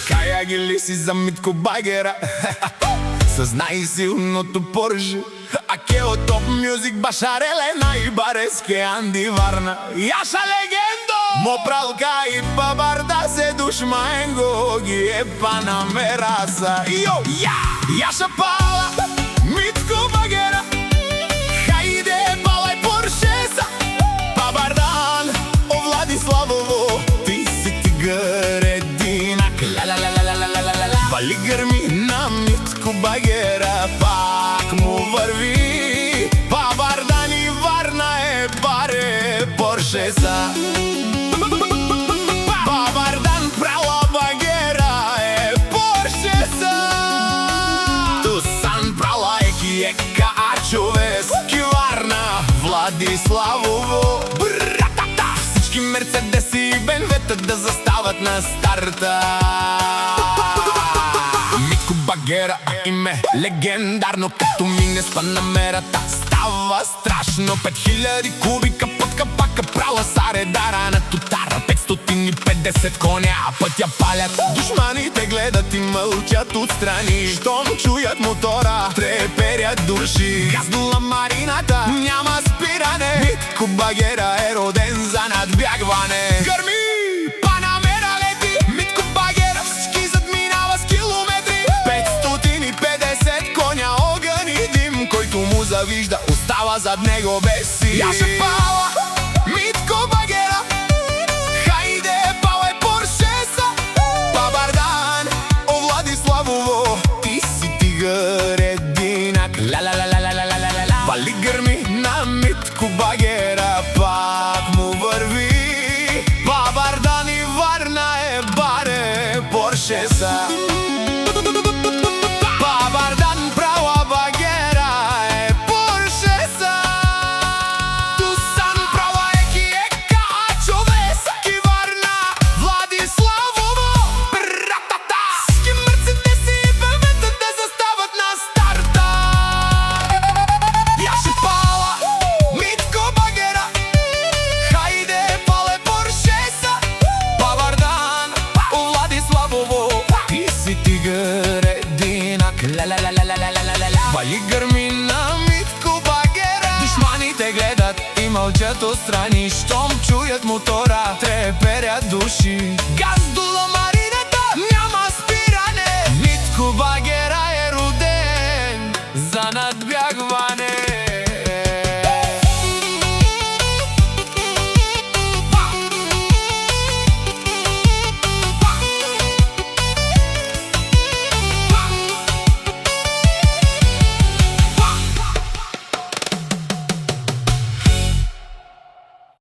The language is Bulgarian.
Каја ги лиси за Митко Багера с најсилното Порше, а ке од топ мюзик Башареле најбареске Анди Варна. Јаша легендо мо пралка и бабарда се душмаенго ги е Панамераса. Йо, Јаша пала Митко Багера, хајде палај Поршеса. Бабардан о Владиславово, ти си тигрединак. Вали грми на Митко Багера, пак му върви. Бабардан и Варна е баре Поршеса. Бабардан прала Багера е Поршеса. Тусан прала ека Ачовес, ки Варна Владиславово. Всички мерцедеси и бенвета да застават на старта. Митко Багера е име легендарно, като мине с Панамерата става страшно. 5000 кубика под капака прала Саредара на тотара. 550 коня, а пътя палят. Душманите гледат и мълчат отстрани. Щом чуят мотора, треперят души. Газнула Марината, няма спиране. Митко Багера е роден за надбягване. Гърми! Панамера лети, Митко Багера всички задминава с километри. 550 коня, огън и дим, който му завижда, остава зад него без си. Јаша пала Митко Багера, хајде палај Поршеса. Бабардан о Владиславово, ти си тигър единак. Вали гърми на Митко Багера, пак му върви. Бабардан и Варна е баре Поршеса. Бабардан прала Багера е Поршеса. Тусан прала ека Ачовеса, ки Варна Владиславово. Всички мерцедеси и бенвета да застават на старта. Јаша пала Митко Багера, хајде палај Поршеса. Бабардан о Владиславово, ти си тигър единак. Вали гърми на Митко Багера, душманите гледат и мълчат отстрани. Щом чуят мотора, треперят души. Газдула Марината,